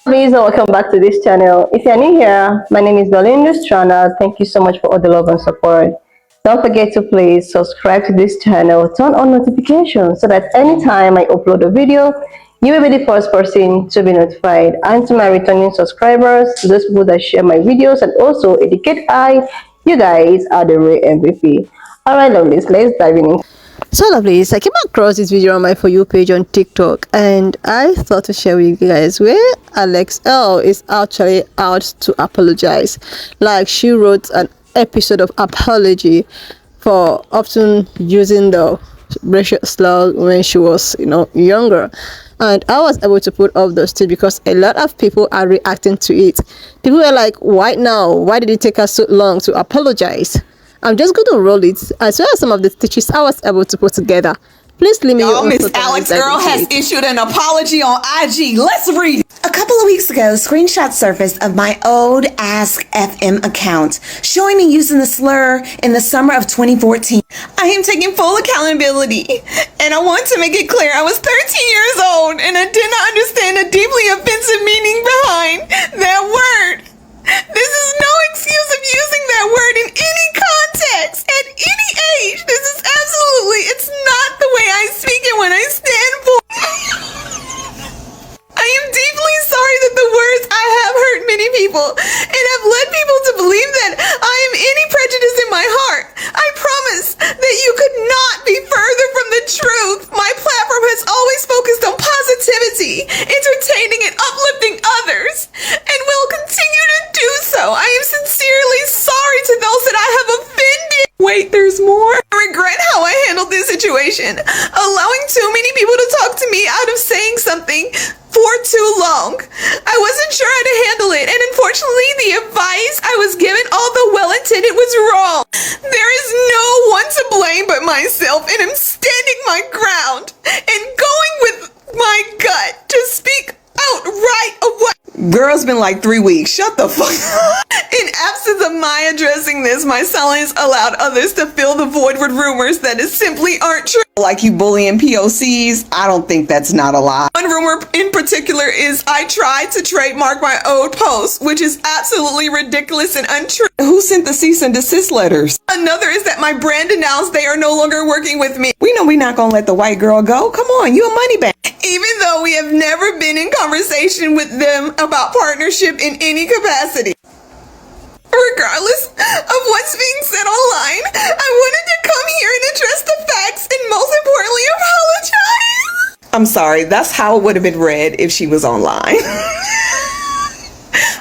Please welcome back to this channel. If you're new here, my name is Belinda Strana. Thank you so much for all the love and support. Don't forget to please subscribe to this channel, turn on notifications so that anytime I upload a video, you will be the first person to be notified. And to my returning subscribers, to those people that share my videos and also educate you guys are the real MVP. Alright, lovelies, let's dive in. So lovelies, I came across this video on my For You page on TikTok and I thought to share with you guys where Alix Earle is actually out to apologize. Like she wrote an episode of Apology for often using the racial slur when she was, younger. And I was able to put up those two because a lot of people are reacting to it. People were like, why now? Why did it take us so long to apologize? I'm just going to roll it as well as some of the stitches I was able to put together. Please leave me your Miss Alix Earle has issued an apology on IG. Let's read it. A couple of weeks ago, screenshots surfaced of my old Ask FM account showing me using the slur in the summer of 2014. I am taking full accountability, and I want to make it clear I was 13 years old and I did not understand the deeply offensive meaning behind that word. This is no excuse of using that word in any context, at any age. This is it's not the way I speak it when I stand for. I am deeply sorry that the words I have hurt many people and have led people to believe that I am any prejudice in my heart. I promise that you could not be further from the truth. My platform has always focused on positivity, entertaining and uplifting others, and will continue to do so. I am sincerely sorry to those that I have offended. Wait, there's more. I regret how I handled this situation, allowing too many people to talk to me out of saying something for too long. I wasn't sure how to handle it, and unfortunately the advice I was given, although well-intended, was wrong. There is no one to blame but myself, and I'm standing my ground and going with my gut to speak out right away. Girl, it's been like 3 weeks. Shut the fuck up. In absence of my addressing this, my silence allowed others to fill the void with rumors that simply aren't true. Like you bullying POCs, I don't think that's not a lie. One rumor in particular is I tried to trademark my old post, which is absolutely ridiculous and untrue. Who sent the cease and desist letters? Another is that my brand announced they are no longer working with me. We know we're not gonna let the white girl go. Come on, you a money bag. Even though we have never been in conversation with them about partnership in any capacity. Regardless of what's being said online, I wanted to come here and address the facts and most importantly apologize. I'm sorry, that's how it would have been read if she was online.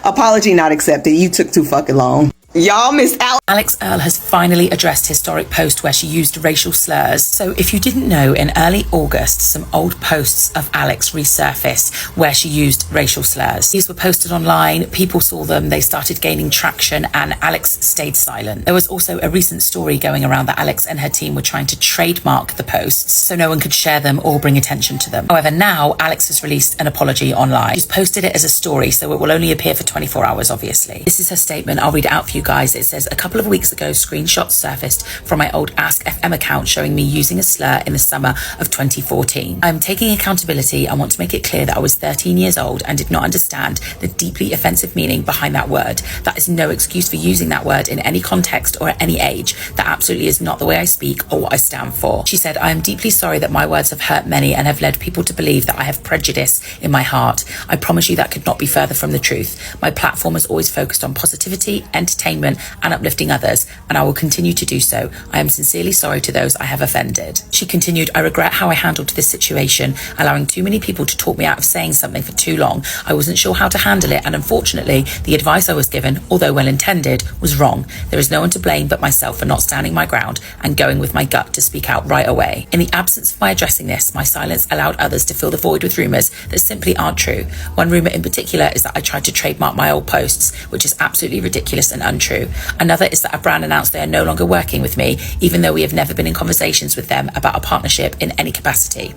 Apology not accepted. You took too fucking long. Y'all, Miss Alix Earle has finally addressed historic post where she used racial slurs. So if you didn't know, in early August, some old posts of Alix resurfaced where she used racial slurs. These were posted online, people saw them, they started gaining traction, and Alix stayed silent. There was also a recent story going around that Alix and her team were trying to trademark the posts so no one could share them or bring attention to them. However, now Alix has released an apology online. She's posted it as a story, so it will only appear for 24 hours, obviously. This is her statement. I'll read it out for you guys. It says, a couple of weeks ago, screenshots surfaced from my old Ask FM account showing me using a slur in the summer of 2014. I'm taking accountability and want to make it clear that I was 13 years old and did not understand the deeply offensive meaning behind that word. That is no excuse for using that word in any context or at any age. That absolutely is not the way I speak or what I stand for. She said, I am deeply sorry that my words have hurt many and have led people to believe that I have prejudice in my heart. I promise you that could not be further from the truth. My platform has always focused on positivity, entertainment, and uplifting others, and I will continue to do so. I am sincerely sorry to those I have offended. She continued, I regret how I handled this situation, allowing too many people to talk me out of saying something for too long. I wasn't sure how to handle it, and unfortunately, the advice I was given, although well intended, was wrong. There is no one to blame but myself for not standing my ground and going with my gut to speak out right away. In the absence of my addressing this, my silence allowed others to fill the void with rumors that simply aren't true. One rumor in particular is that I tried to trademark my old posts, which is absolutely ridiculous and untrue. untrue. Another is that a brand announced they are no longer working with me, even though we have never been in conversations with them about a partnership in any capacity.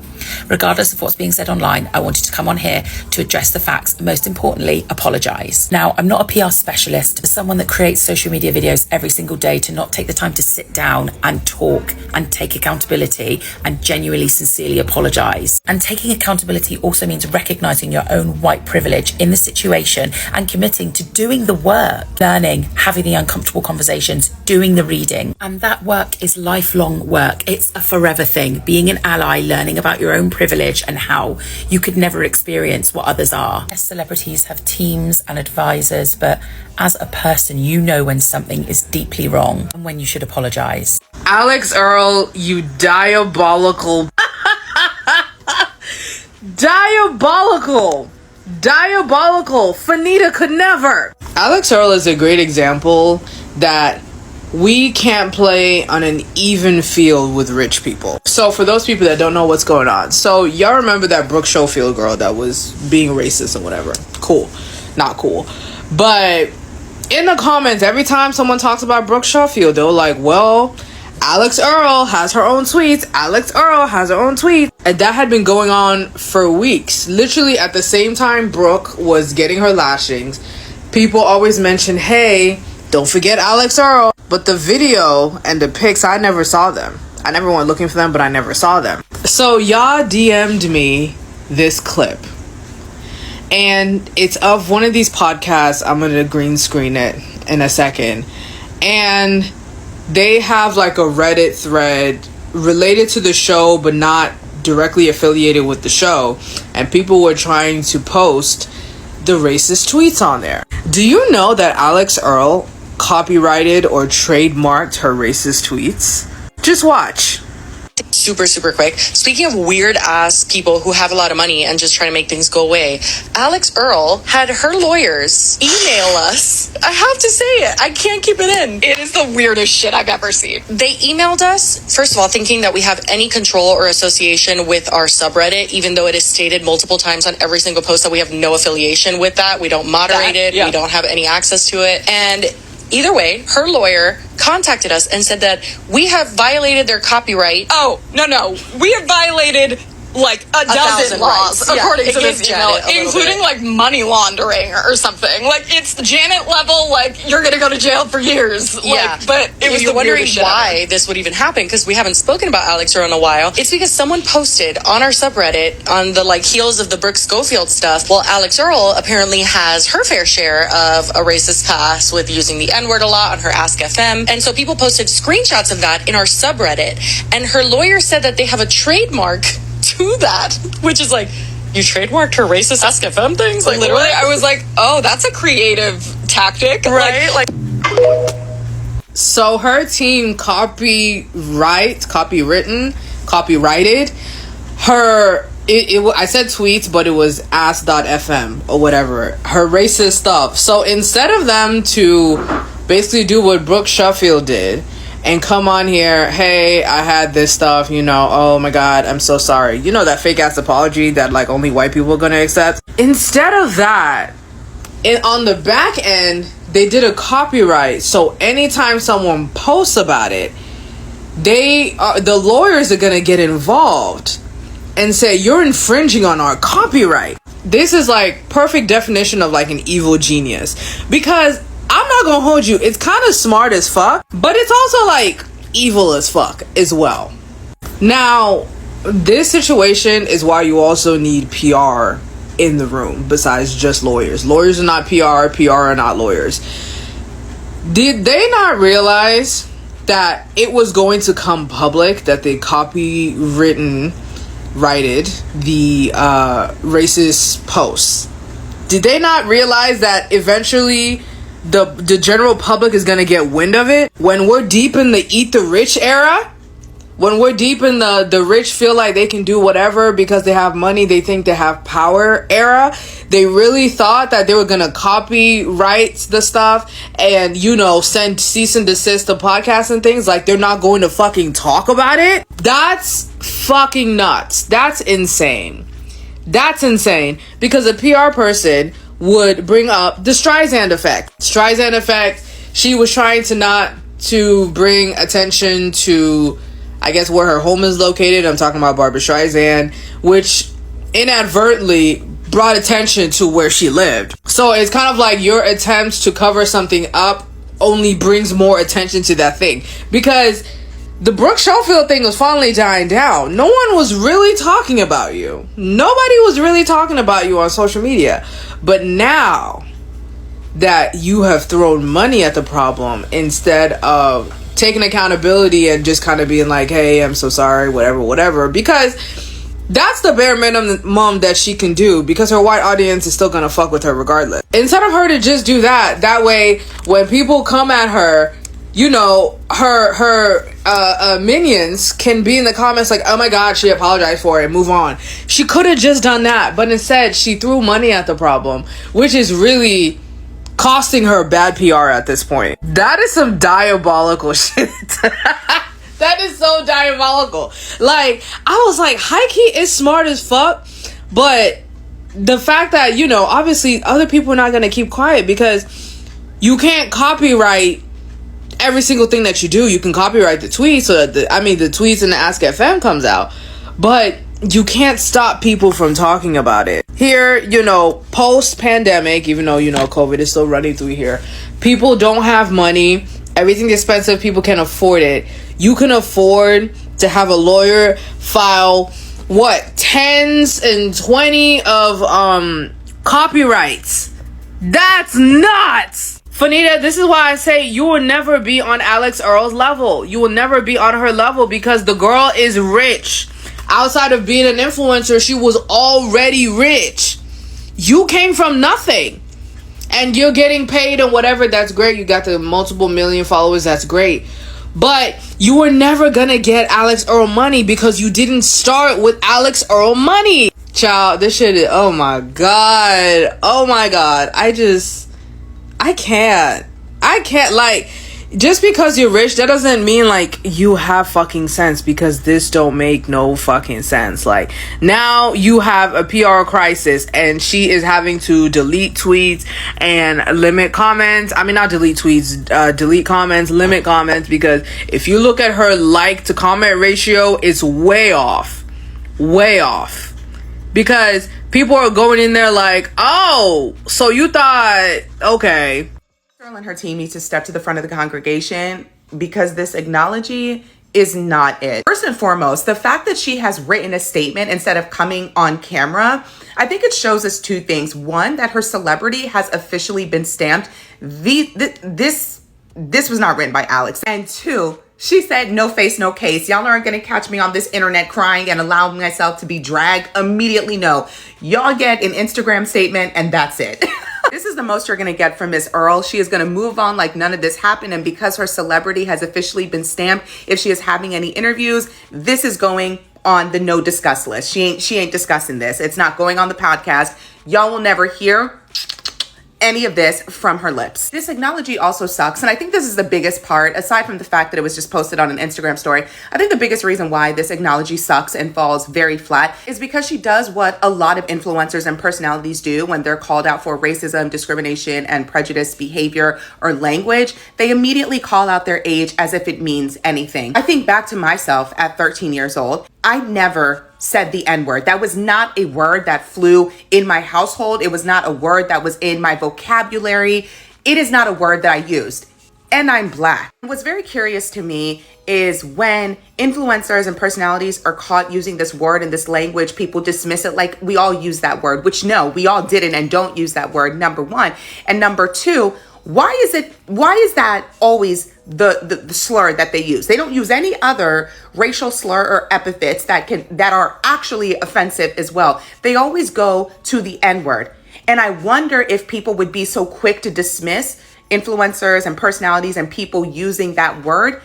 Regardless of what's being said online, I wanted to come on here to address the facts and, most importantly, apologise. Now, I'm not a PR specialist, but someone that creates social media videos every single day to not take the time to sit down and talk and take accountability and genuinely, sincerely apologise. And taking accountability also means recognising your own white privilege in the situation and committing to doing the work, learning, having the uncomfortable conversations, doing the reading. And that work is lifelong work. It's a forever thing. Being an ally, learning about your own privilege and how you could never experience what others are. Yes, celebrities have teams and advisors, but as a person, you know when something is deeply wrong and when you should apologise. Alix Earle, you diabolical. Diabolical. Fanita could never. Alix Earle is a great example that we can't play on an even field with rich people. So for those people that don't know what's going on, so y'all remember that Brooke Schofield girl that was being racist and whatever. Cool. Not cool. But in the comments, every time someone talks about Brooke Schofield, they're like, well, Alix Earle has her own tweets. Alix Earle has her own tweets. And that had been going on for weeks. Literally at the same time Brooke was getting her lashings, people always mention, hey, don't forget Alix Earle. But the video and the pics, I never saw them. I never went looking for them, but I never saw them. So y'all DM'd me this clip. And it's of one of these podcasts. I'm going to green screen it in a second. And they have like a Reddit thread related to the show, but not directly affiliated with the show. And people were trying to post the racist tweets on there. Do you know that Alix Earle copyrighted or trademarked her racist tweets? Just watch. Super quick. Speaking of weird ass people who have a lot of money and just trying to make things go away, Alix Earle had her lawyers email us. I have to say it. I can't keep it in. It is the weirdest shit I've ever seen. They emailed us, first of all, thinking that we have any control or association with our subreddit, even though it is stated multiple times on every single post that we have no affiliation with that. We don't moderate it. Yeah. We don't have any access to it. And either way, her lawyer contacted us and said that we have violated their copyright. Oh, no. We have violated like a dozen laws, according to this email, including like money laundering or something. Like it's Janet level, like you're gonna go to jail for years. Yeah, like, but it was you're wondering why this would even happen, because we haven't spoken about Alix Earle in a while. It's because someone posted on our subreddit on the like heels of the Brooke Schofield stuff. Well, Alix Earle apparently has her fair share of a racist past with using the N-word a lot on her Ask FM, and so people posted screenshots of that in our subreddit. And her lawyer said that they have a trademark to that, which is like, you trademarked her racist Ask FM things? Like literally, what? I was like, oh, that's a creative tactic, right? Like so her team copyrighted her. I said tweets, but it was ask.fm or whatever, her racist stuff. So instead of them to basically do what Brooke Schofield did and come on here, hey, I had this stuff, oh my god, I'm so sorry. That fake ass apology that like only white people are gonna accept. Instead of that, on the back end, they did a copyright. So anytime someone posts about it, the lawyers are gonna get involved and say, you're infringing on our copyright. This is like perfect definition of like an evil genius. Because I'm not gonna hold you, it's kind of smart as fuck, but it's also like evil as fuck as well. Now, this situation is why you also need PR in the room besides just lawyers. Lawyers are not PR are not lawyers. Did they not realize that it was going to come public that they copyrighted the racist posts? Did they not realize that eventually the general public is gonna get wind of it? When we're deep in the eat the rich era, when we're deep in the rich feel like they can do whatever because they have money, they think they have power era, they really thought that they were gonna copyright the stuff and send cease and desist to podcasts and things. Like they're not going to fucking talk about it. That's fucking nuts. That's insane. Because a PR person would bring up the Streisand effect. Streisand effect she was trying to not to bring attention to, I guess, where her home is located. I'm talking about Barbra Streisand, which inadvertently brought attention to where she lived. So it's kind of like your attempts to cover something up only brings more attention to that thing. Because the Brooke Schofield thing was finally dying down. No one was really talking about you. Nobody was really talking about you on social media. But now that you have thrown money at the problem instead of taking accountability and just kind of being like, hey, I'm so sorry, whatever, because that's the bare minimum that she can do, because her white audience is still gonna fuck with her regardless. Instead of her to just do that way when people come at her, you know, her minions can be in the comments like, oh my god, she apologized for it, move on. She could have just done that, but instead she threw money at the problem, which is really costing her bad PR at this point. That is some diabolical shit. That is so diabolical. Like, I was like, Heike is smart as fuck, but the fact that, you know, obviously other people are not going to keep quiet, because you can't copyright every single thing that you do. You can copyright the tweets, so that the tweets and the Ask FM comes out, but you can't stop people from talking about it. Here, you know, post-pandemic, even though, you know, COVID is still running through here, people don't have money. Everything's expensive. People can't afford it. You can afford to have a lawyer file, tens and 20 of copyrights. That's nuts! Fanita, this is why I say you will never be on Alix Earle's level. You will never be on her level, because the girl is rich. Outside of being an influencer, she was already rich. You came from nothing. And you're getting paid and whatever, that's great. You got the multiple million followers, that's great. But you were never gonna get Alix Earle money, because you didn't start with Alix Earle money. Child, this shit is, oh my god. I can't, like, just because you're rich, that doesn't mean like you have fucking sense, because this don't make no fucking sense. Like, now you have a PR crisis and she is having to delete tweets and limit comments. I mean, not delete tweets, delete comments, limit comments, because if you look at her like to comment ratio, it's way off, because people are going in there like, oh, so you thought, okay. Earle and her team need to step to the front of the congregation, because this acknowledgement is not it. First and foremost, the fact that she has written a statement instead of coming on camera, I think it shows us two things. One, that her celebrity has officially been stamped. This was not written by Alix. And two, she said, no face, no case. Y'all aren't going to catch me on this internet crying and allowing myself to be dragged. Immediately, no. Y'all get an Instagram statement and that's it. This is the most you're going to get from Miss Earle. She is going to move on like none of this happened. And because her celebrity has officially been stamped, if she is having any interviews, this is going on the no discuss list. She ain't discussing this. It's not going on the podcast. Y'all will never hear any of this from her lips. This acknowledgement also sucks. And I think this is the biggest part, aside from the fact that it was just posted on an Instagram story. I think the biggest reason why this acknowledgement sucks and falls very flat is because she does what a lot of influencers and personalities do when they're called out for racism, discrimination, and prejudice behavior or language. They immediately call out their age as if it means anything. I think back to myself at 13 years old. I never said the N-word. That was not a word that flew in my household. It was not a word that was in my vocabulary. It is not a word that I used. And I'm Black. What's very curious to me is when influencers and personalities are caught using this word and this language, people dismiss it like we all use that word, which no, we all didn't and don't use that word, number one. And number two, why is that always the slur that they use? They don't use any other racial slur or epithets that are actually offensive as well. They always go to the N-word. And I wonder if people would be so quick to dismiss influencers and personalities and people using that word,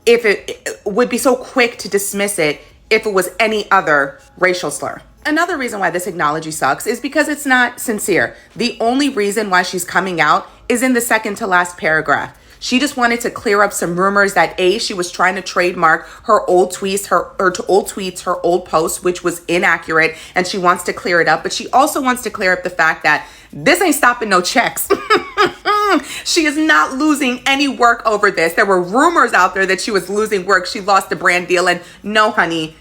if it would be so quick to dismiss it if it was any other racial slur. Another reason why this acknowledgement sucks is because it's not sincere. The only reason why she's coming out is in the second to last paragraph. She just wanted to clear up some rumors that she was trying to trademark her old tweets, her old posts, which was inaccurate, and she wants to clear it up. But she also wants to clear up the fact that this ain't stopping no checks. She is not losing any work over this. There were rumors out there that she was losing work. She lost a brand deal, and no, honey,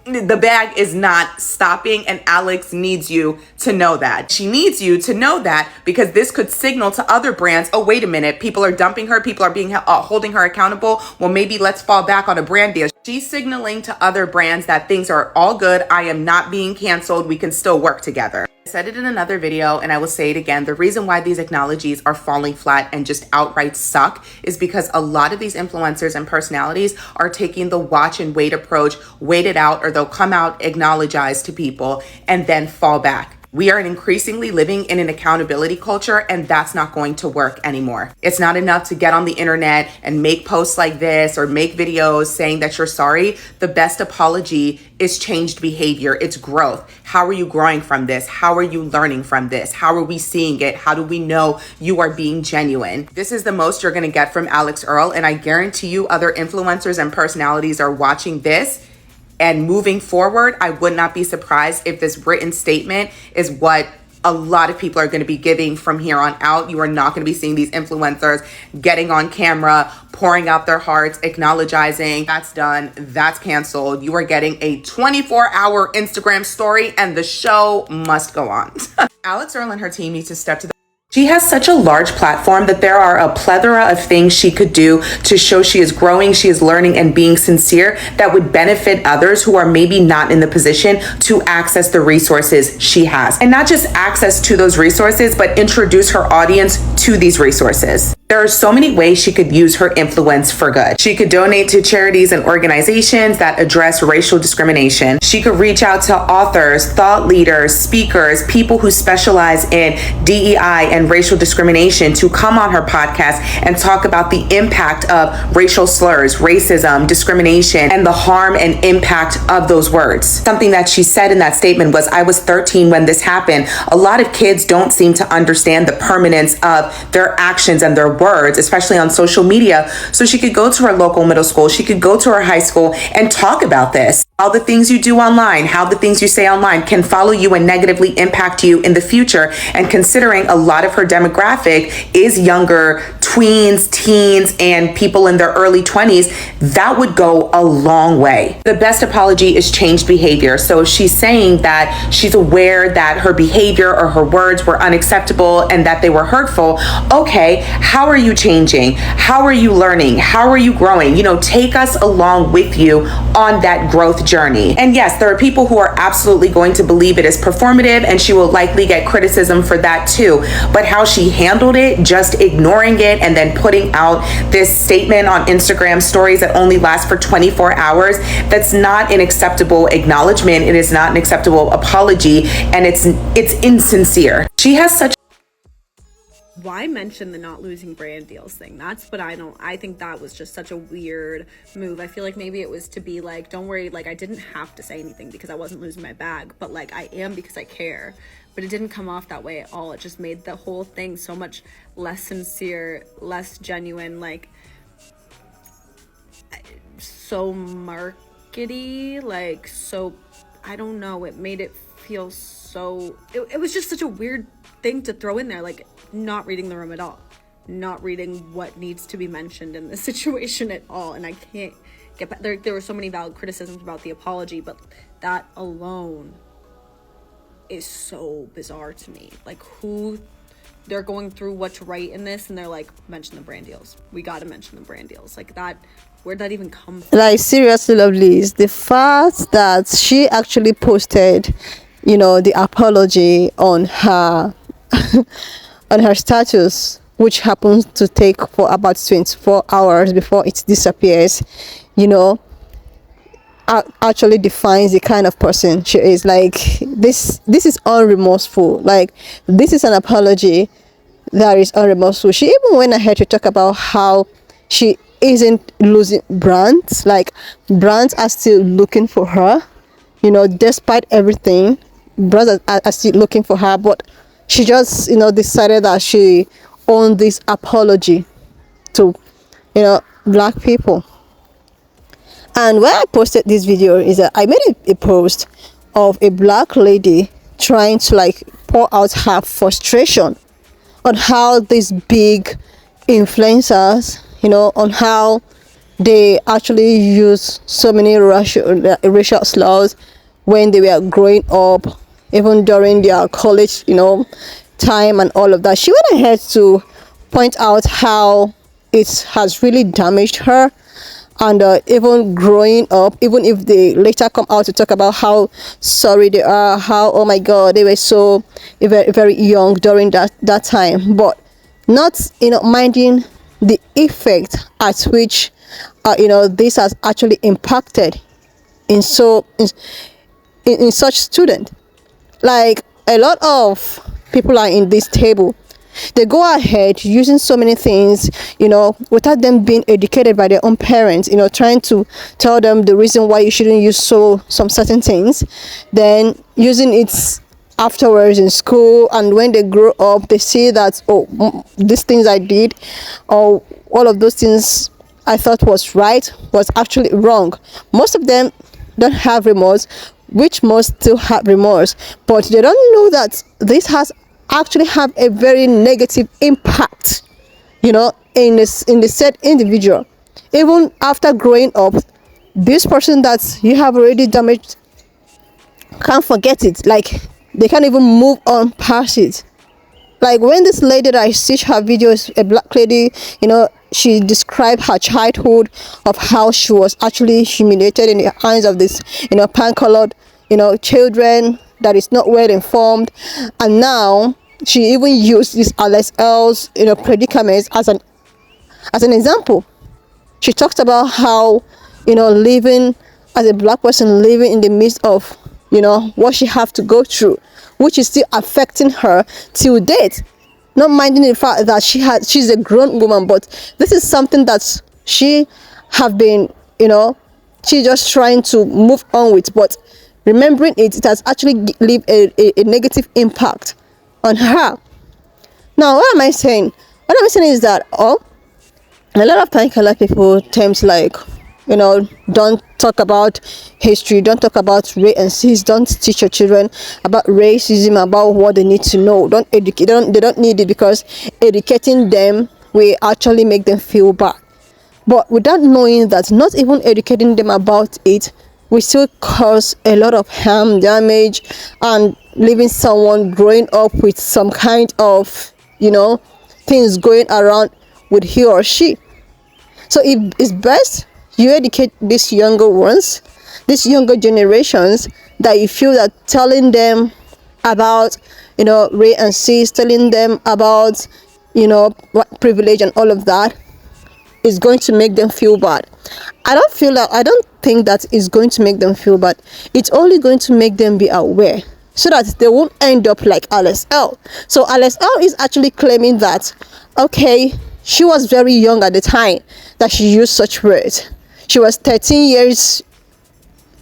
the bag is not stopping, and Alix needs you to know that. She needs you to know that because this could signal to other brands, oh, wait a minute, people are dumping her, people are being holding her accountable. Well, maybe let's fall back on a brand deal. She's signaling to other brands that things are all good. I am not being canceled. We can still work together. I said it in another video and I will say it again. The reason why these acknowledges are falling flat and just outright suck is because a lot of these influencers and personalities are taking the watch and wait approach, wait it out, or they'll come out, acknowledge to people, and then fall back. We are increasingly living in an accountability culture, and that's not going to work anymore. It's not enough to get on the internet and make posts like this or make videos saying that you're sorry. The best apology is changed behavior. It's growth. How are you growing from this? How are you learning from this? How are we seeing it? How do we know you are being genuine? This is the most you're going to get from Alix Earle, and I guarantee you other influencers and personalities are watching this. And moving forward, I would not be surprised if this written statement is what a lot of people are going to be giving from here on out. You are not going to be seeing these influencers getting on camera, pouring out their hearts, acknowledging that's done, that's canceled. You are getting a 24-hour Instagram story and the show must go on. Alix Earle and her team need to step to the She has such a large platform that there are a plethora of things she could do to show she is growing, she is learning, and being sincere that would benefit others who are maybe not in the position to access the resources she has. And not just access to those resources, but introduce her audience to these resources. There are so many ways she could use her influence for good. She could donate to charities and organizations that address racial discrimination. She could reach out to authors, thought leaders, speakers, people who specialize in DEI and racial discrimination to come on her podcast and talk about the impact of racial slurs, racism, discrimination, and the harm and impact of those words. Something that she said in that statement was, I was 13 when this happened. A lot of kids don't seem to understand the permanence of their actions and their words, especially on social media. So she could go to her local middle school, she could go to her high school and talk about this. How the things you do online, how the things you say online can follow you and negatively impact you in the future. And considering a lot of her demographic is younger, tweens, teens, and people in their early 20s, that would go a long way. The best apology is changed behavior. So she's saying that she's aware that her behavior or her words were unacceptable and that they were hurtful. Okay, how are you changing? How are you learning? How are you growing? Take us along with you on that growth journey. And yes, there are people who are absolutely going to believe it is performative, and she will likely get criticism for that too. But how she handled it, just ignoring it and then putting out this statement on Instagram stories that only last for 24 hours, that's not an acceptable acknowledgement. It is not an acceptable apology, and it's insincere. She has such Why mention the not losing brand deals thing? That's what I think that was just such a weird move. I feel like maybe it was to be like, don't worry, like I didn't have to say anything because I wasn't losing my bag, but like I am because I care. But it didn't come off that way at all. It just made the whole thing so much less sincere, less genuine, like so markety, like so, I don't know, it made it feel so, it was just such a weird thing to throw in there, like not reading the room at all, not reading what needs to be mentioned in this situation at all. And I can't get back there were so many valid criticisms about the apology, but that alone is so bizarre to me. Like, who, they're going through what to write in this and they're like, mention the brand deals, we gotta mention the brand deals. Like, that, where'd that even come from? Like, seriously, lovelies, the fact that she actually posted the apology on her on her status, which happens to take for about 24 hours before it disappears, actually defines the kind of person she is. Like, this is unremorseful. Like, this is an apology that is unremorseful. She even went ahead to talk about how she isn't losing brands. Like, brands are still looking for her, despite everything. Brands are still looking for her, but she just decided that she owned this apology to black people. And when I posted this video is that I made a post of a black lady trying to like pour out her frustration on how these big influencers, on how they actually use so many racial slurs when they were growing up, even during their college, time and all of that. She went ahead to point out how it has really damaged her, and even growing up, even if they later come out to talk about how sorry they are, how, oh my god, they were so very, very young during that time, but not minding the effect at which this has actually impacted in such student. Like, a lot of people are in this table, they go ahead using so many things, without them being educated by their own parents, trying to tell them the reason why you shouldn't use some certain things, then using it afterwards in school, and when they grow up they see that, oh, these things I did, or all of those things I thought was right, was actually wrong. Most of them don't have remorse, which most still have remorse, but they don't know that this has actually have a very negative impact, in the said individual. Even after growing up, this person that you have already damaged can't forget it. Like, they can't even move on past it. Like, when this lady that I see her videos, a black lady, she described her childhood, of how she was actually humiliated in the hands of this, pan-colored, children that is not well informed, and now she even used this Alix Earle's, predicaments as an example. She talked about how, living as a black person, living in the midst of, what she have to go through, which is still affecting her till date. Not minding the fact that she's a grown woman, but this is something that she have been, she's just trying to move on with, but remembering it has actually leave a negative impact on her. Now, what am I saying? What I'm saying is that, a lot of times, like, people tend to, like, don't talk about history, don't talk about race and cis, don't teach your children about racism, about what they need to know. Don't educate them. They don't need it, because educating them will actually make them feel bad. But without knowing that, not even educating them about it will still cause a lot of harm, damage, and leaving someone growing up with some kind of, things going around with he or she. So it's best you educate these younger ones, these younger generations, that you feel that telling them about, race and cis, telling them about, what privilege and all of that is going to make them feel bad. I don't think that is going to make them feel bad. It's only going to make them be aware, so that they won't end up like Alix Earle. So Alix Earle is actually claiming that, okay, she was very young at the time that she used such words. She was 13 years,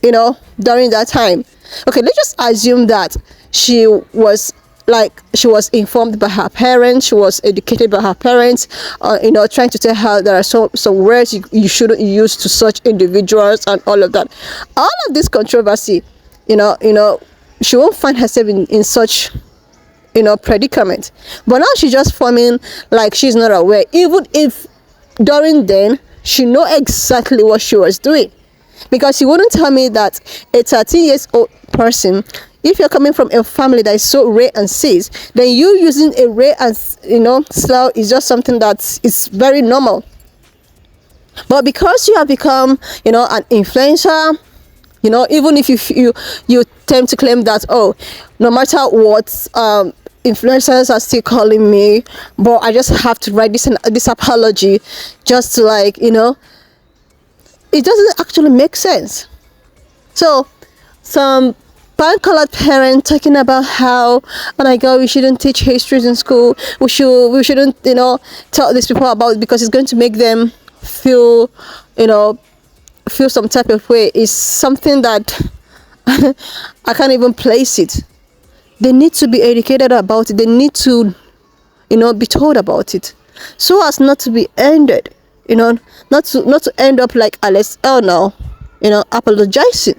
during that time. Okay, let's just assume that she was informed by her parents, she was educated by her parents, trying to tell her there are some words you shouldn't use to such individuals and all of that. All of this controversy, she won't find herself in such, predicament. But now she's just forming like she's not aware, even if during then she know exactly what she was doing. Because you wouldn't tell me that a 13 years old person, if you're coming from a family that is so rare and cis, then you using a rare and slur is just something that is very normal. But because you have become an influencer, even if you tend to claim that, oh, no matter what, influencers are still calling me, but I just have to write this apology just to it doesn't actually make sense. So some pan-colored parent talking about how, oh my god, we shouldn't teach histories in school, we shouldn't tell these people about it because it's going to make them feel some type of way, is something that I can't even place it. They need to be educated about it. They need to be told about it, so as not to be ended, not to end up like Alix Earle now, apologizing.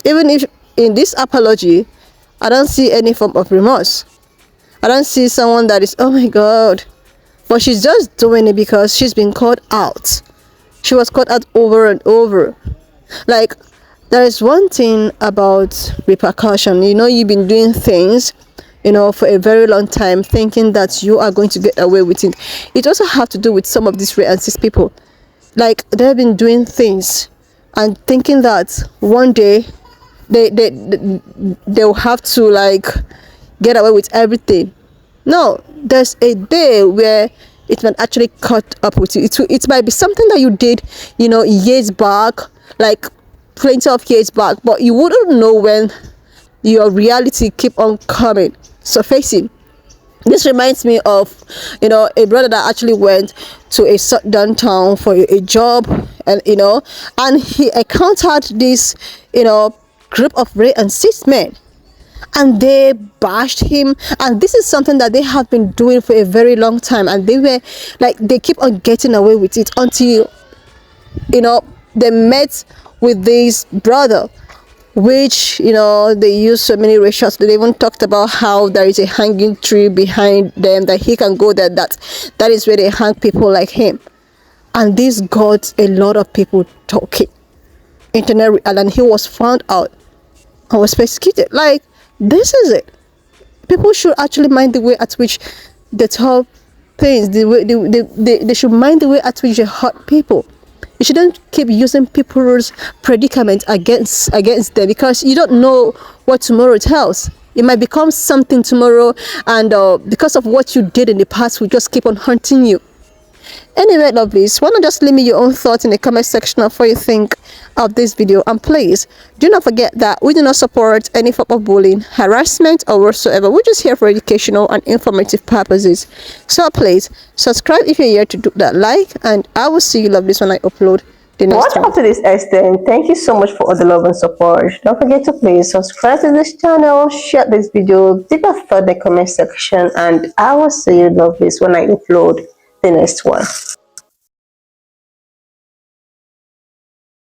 Even if in this apology I don't see any form of remorse. I don't see someone that is, oh my God. But she's just doing it because she's been caught out. She was caught out over and over. Like, there is one thing about repercussion. You know, you've been doing things, you know, for a very long time, thinking that you are going to get away with it. It also have to do with some of these racist people. Like, they've been doing things and thinking that one day they'll have to, like, get away with everything. No, there's a day where it might actually cut up with you. It might be something that you did, you know, years back, like plenty of years back, but you wouldn't know when your reality keep on coming, surfacing. This reminds me of, you know, a brother that actually went to a certain town for a job, and you know, and he encountered this, you know, group of racist men, and they bashed him. And this is something that they have been doing for a very long time, and they were like, they keep on getting away with it until, you know, they met with this brother, which, you know, they use so many ratios. They even talked about how there is a hanging tree behind them, that he can go there, that is where they hang people like him. And this got a lot of people talking, internet, and he was found out and was persecuted. Like, this is it. People should actually mind the way at which they tell things. They should mind the way at which they hurt people. You shouldn't keep using people's predicament against them, because you don't know what tomorrow tells. It might become something tomorrow, and because of what you did in the past will just keep on haunting you. Anyway, lovelies, why not just leave me your own thoughts in the comment section of what you think of this video. And please do not forget that we do not support any form of bullying, harassment, or whatsoever. We're just here for educational and informative purposes. So please subscribe if you're here to do that, like, and I will see you lovelies when I upload the next Watch one. up to this extent. Thank you so much for all the love and support. Don't forget to please subscribe to this channel, share this video, leave a thought in the comment section, and I will see you lovelies when I upload the next one.